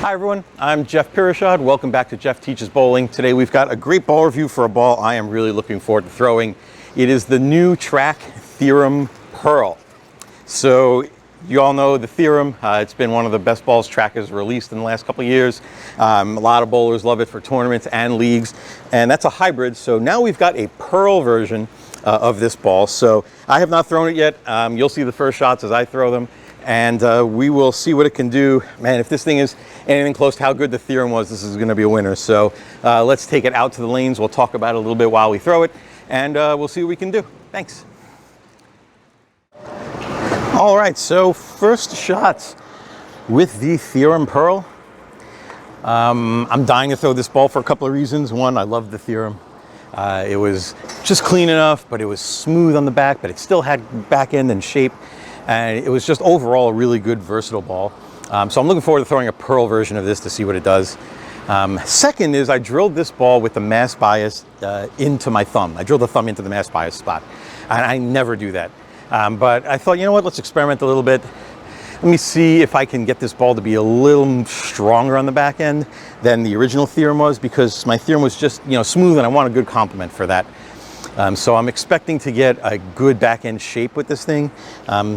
Hi everyone, I'm Jeff Pirishad. Welcome back to Jeff Teaches Bowling. Today we've got a great ball review for a ball I am really looking forward to throwing. It is the new Track Theorem Pearl. So you all know the theorem. It's been one of the best balls Track has released in the last couple of years. A lot of bowlers love it for tournaments and leagues, and that's a hybrid. So now we've got a Pearl version of this ball. So I have not thrown it yet. You'll see the first shots as I throw them. And we will see what it can do. Man, if this thing is anything close to how good the theorem was, this is going to be a winner. So let's take it out to the lanes. We'll talk about it a little bit while we throw it, and we'll see what we can do. Thanks. All right, so first shots with the Theorem Pearl. I'm dying to throw this ball for a couple of reasons. One, I love the theorem. It was just clean enough, but it was smooth on the back, but it still had back end and shape. And it was just overall a really good, versatile ball. So I'm looking forward to throwing a Pearl version of this to see what it does. Second is I drilled this ball with the mass bias into my thumb. I drilled the thumb into the mass bias spot. And I never do that. But I thought, you know what, let's experiment a little bit. Let me see if I can get this ball to be a little stronger on the back end than the original theorem was, because my theorem was just, smooth, and I want a good complement for that. So I'm expecting to get a good back end shape with this thing,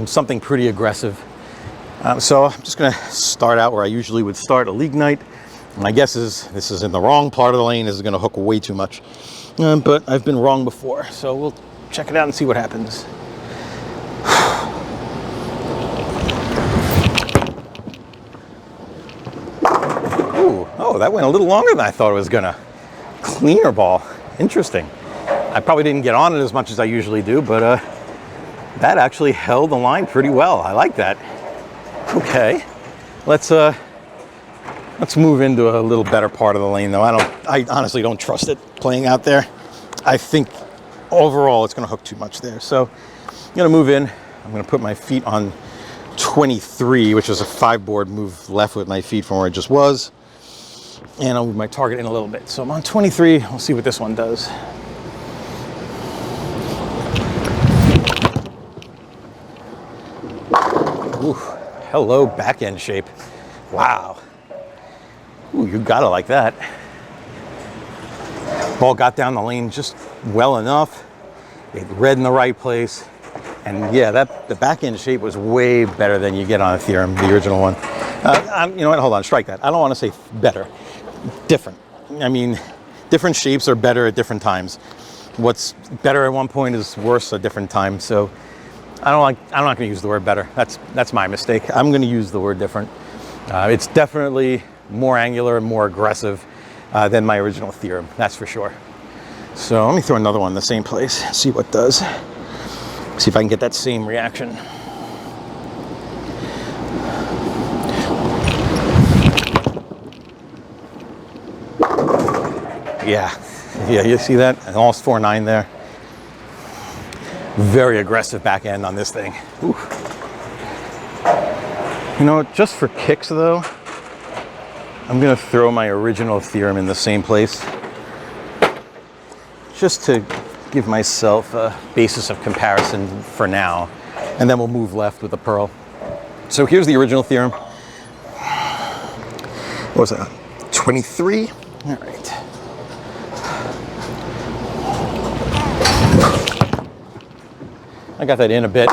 something pretty aggressive. So I'm just gonna start out where I usually would start a league night. My guess is this is in the wrong part of the lane. This is gonna hook way too much. But I've been wrong before, so we'll check it out and see what happens. Ooh, oh, that went a little longer than I thought it was gonna. Cleaner ball, interesting. I probably didn't get on it as much as I usually do, but that actually held the line pretty well. I like that. Okay, let's move into a little better part of the lane though. I honestly don't trust it playing out there. I think overall it's gonna hook too much there. So I'm gonna move in. I'm gonna put my feet on 23, which is a 5-board move left with my feet from where it just was. And I'll move my target in a little bit. So I'm on 23, we'll see what this one does. Ooh, hello back end shape. Wow. Ooh, you gotta like that. Ball got down the lane just well enough. It read in the right place. And yeah, the back end shape was way better than you get on a theorem, the original one. You know what, hold on, strike that. I don't wanna say better, different. I mean, different shapes are better at different times. What's better at one point is worse at different times. So I'm not gonna use the word better. That's my mistake. I'm gonna use the word different. It's definitely more angular and more aggressive than my original theorem, that's for sure. So let me throw another one in the same place, see what it does. See if I can get that same reaction. Yeah, you see that? Almost 4.9 there. Very aggressive back end on this thing. Ooh. You know what, just for kicks though, I'm gonna throw my original theorem in the same place, just to give myself a basis of comparison for now, and then we'll move left with the Pearl. So here's the original theorem. What was that, 23? All right. I got that in a bit.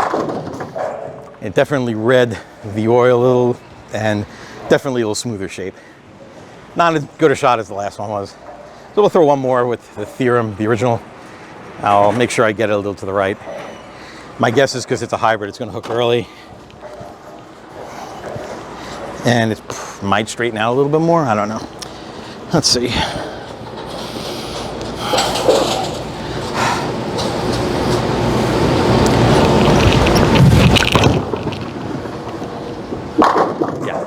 It definitely read the oil a little, and definitely a little smoother shape. Not as good a shot as the last one was. So we'll throw one more with the theorem, the original. I'll make sure I get it a little to the right. My guess is because it's a hybrid, it's gonna hook early. And it might straighten out a little bit more, I don't know. Let's see.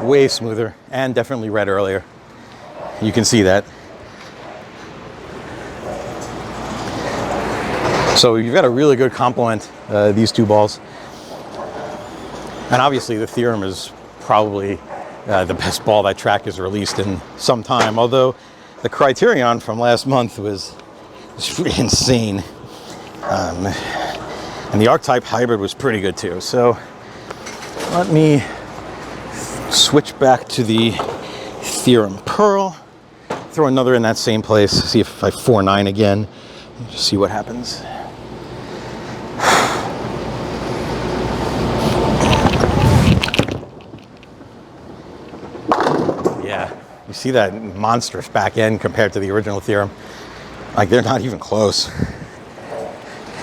Way smoother, and definitely read earlier. You can see that. So you've got a really good complement, these two balls. And obviously the theorem is probably the best ball that Track has released in some time, although the Criterion from last month was pretty insane. And the archetype hybrid was pretty good too. So let me switch back to the Theorem Pearl. Throw another in that same place. See if I 4-9 again. Just see what happens. Yeah, you see that monstrous back end compared to the original theorem. Like, they're not even close.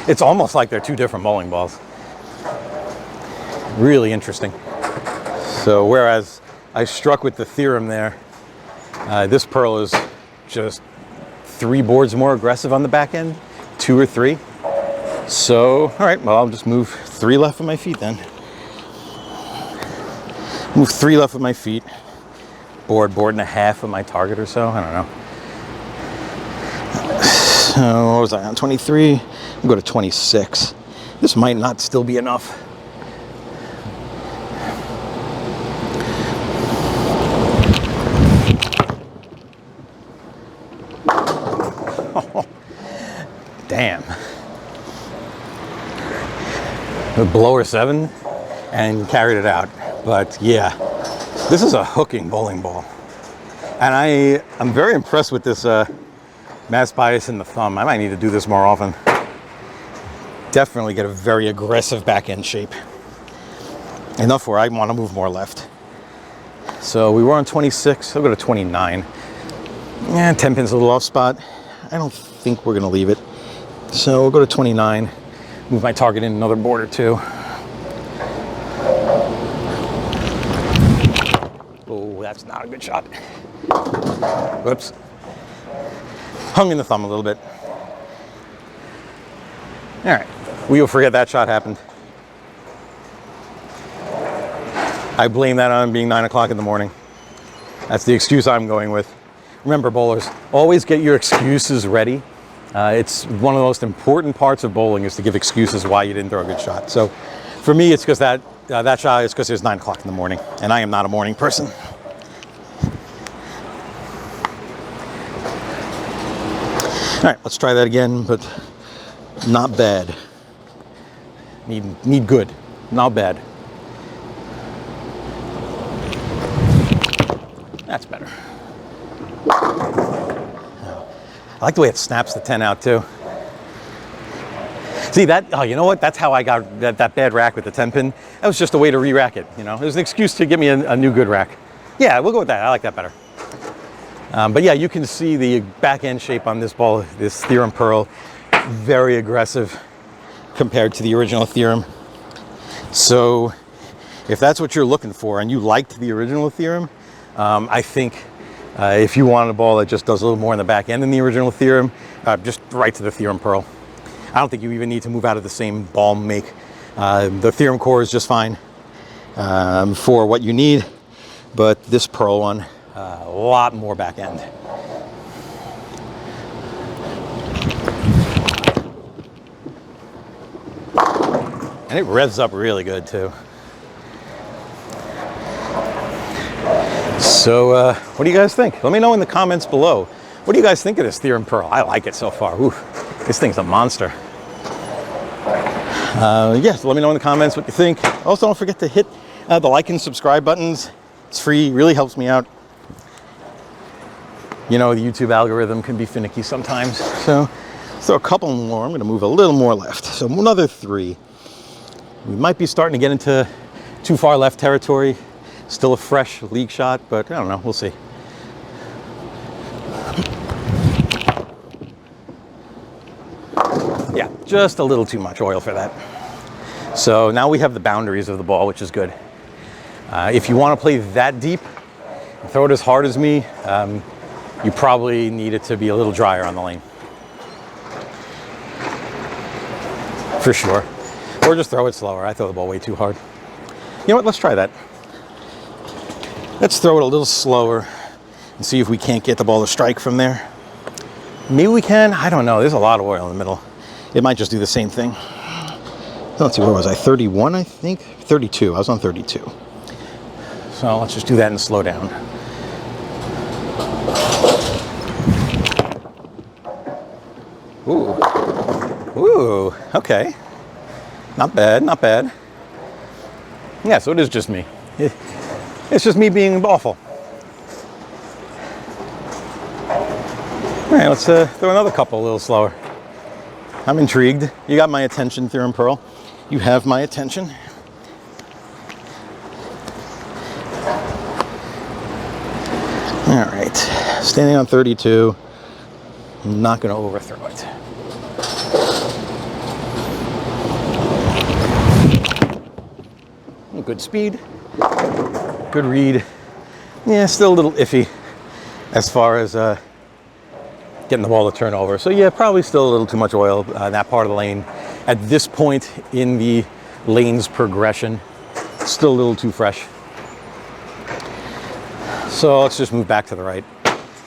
It's almost like they're two different bowling balls. Really interesting. So whereas I struck with the theorem there, this Pearl is just 3 boards more aggressive on the back end, 2 or 3. So, all right, well, I'll just move 3 left with my feet then. Move 3 left with my feet. Board and a half of my target or so, I don't know. So what was I on, 23? I'll go to 26. This might not still be enough. Oh, damn. The blower 7 and carried it out. But yeah, this is a hooking bowling ball. And I'm very impressed with this mass bias in the thumb. I might need to do this more often. Definitely get a very aggressive back end shape. Enough where I want to move more left. So we were on 26, I'll go to 29. Yeah, 10 pin's a little off spot. I don't think we're gonna leave it. So we'll go to 29, move my target in another board or 2. Oh, that's not a good shot. Whoops. Hung in the thumb a little bit. All right, we will forget that shot happened. I blame that on being 9 o'clock in the morning. That's the excuse I'm going with. Remember, bowlers, always get your excuses ready. It's one of the most important parts of bowling is to give excuses why you didn't throw a good shot. So for me, it's because that shot is because it was 9 o'clock in the morning, and I am not a morning person. All right, let's try that again, but not bad. Need good, not bad. That's better. I like the way it snaps the 10 out too. See that? Oh, you know what? That's how I got that bad rack with the 10 pin. That was just a way to re-rack it. You know, it was an excuse to give me a new good rack. Yeah, we'll go with that. I like that better. But yeah, you can see the back end shape on this ball, this Theorem Pearl, very aggressive compared to the original theorem. So if that's what you're looking for and you liked the original theorem, I think if you want a ball that just does a little more in the back end than the original theorem, just right to the Theorem Pearl. I don't think you even need to move out of the same ball make. The Theorem Core is just fine for what you need, but this Pearl one, a lot more back end. And it revs up really good too. So what do you guys think? Let me know in the comments below. What do you guys think of this Theorem Pearl? I like it so far. Ooh, this thing's a monster. Yes, let me know in the comments what you think. Also, don't forget to hit the like and subscribe buttons. It's free, really helps me out. You know, the YouTube algorithm can be finicky sometimes. So let's throw a couple more. I'm gonna move a little more left. So another 3. We might be starting to get into too far left territory. Still a fresh league shot, but I don't know, we'll see. Yeah, just a little too much oil for that. So now we have the boundaries of the ball, which is good. If you want to play that deep, throw it as hard as me, you probably need it to be a little drier on the lane. For sure. Or just throw it slower. I throw the ball way too hard. You know what, let's try that. Let's throw it a little slower and see if we can't get the ball to strike from there. Maybe we can, I don't know. There's a lot of oil in the middle. It might just do the same thing. Let's see, where was I? 31, I think? 32, I was on 32. So let's just do that and slow down. Ooh, ooh, okay. Not bad, not bad. Yeah, so it is just me. It's just me being awful. All right, let's throw another couple a little slower. I'm intrigued. You got my attention, Theorem Pearl. You have my attention. All right, standing on 32. I'm not going to overthrow it. Good speed, good read. Yeah, still a little iffy as far as getting the ball to turn over. So yeah, probably still a little too much oil in that part of the lane. At this point in the lane's progression, still a little too fresh. So let's just move back to the right.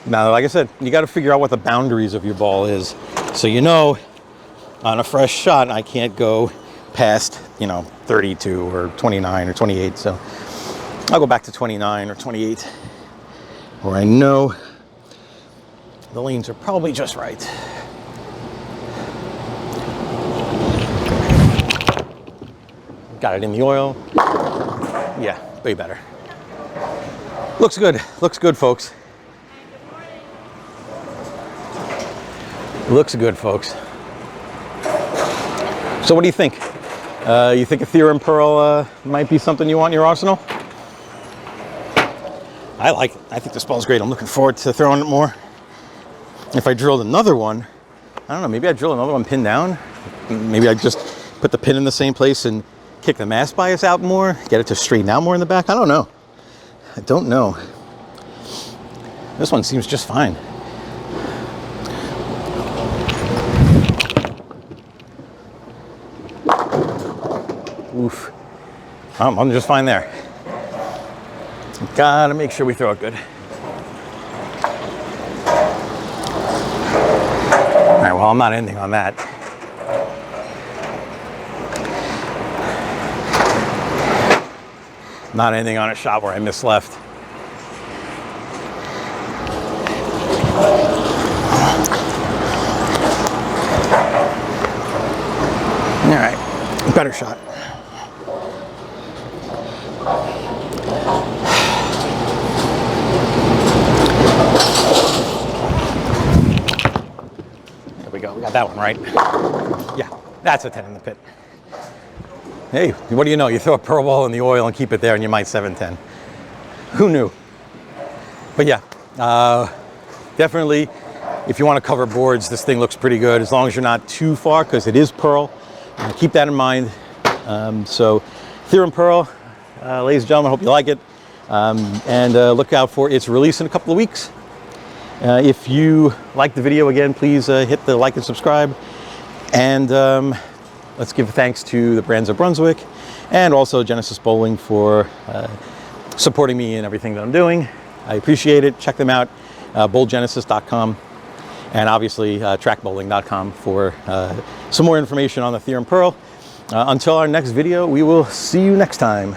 Now, like I said, you got to figure out what the boundaries of your ball is. So you know, on a fresh shot, I can't go past, 32 or 29 or 28. So I'll go back to 29 or 28, where I know the lanes are probably just right. Got it in the oil. Yeah, way better. Looks good. Looks good, folks. Looks good, folks. So what do you think? You think a Theorem Pearl might be something you want in your arsenal? I like it. I think this ball's great. I'm looking forward to throwing it more. If I drilled another one, I don't know, maybe I'd drill another one pinned down. Maybe I'd just put the pin in the same place and kick the mass bias out more, get it to straighten out more in the back. I don't know. I don't know. This one seems just fine. Oof. I'm just fine there. Gotta make sure we throw it good. All right, well, I'm not ending on that. Not ending on a shot where I missed left. All right, better shot. There we go, we got that one right. Yeah, that's a 10 in the pit. Hey, what do you know? You throw a pearl ball in the oil and keep it there and you might 7-10. Who knew? But yeah, definitely, if you want to cover boards, this thing looks pretty good as long as you're not too far, because it is Pearl. Keep that in mind. So, Theorem Pearl, ladies and gentlemen, hope you like it. And look out for its release in a couple of weeks. If you like the video, again, please hit the like and subscribe. And let's give thanks to the Brands of Brunswick and also Genesis Bowling for supporting me in everything that I'm doing. I appreciate it. Check them out, bowlgenesis.com, and obviously trackbowling.com for some more information on the Theorem Pearl. Until our next video, we will see you next time.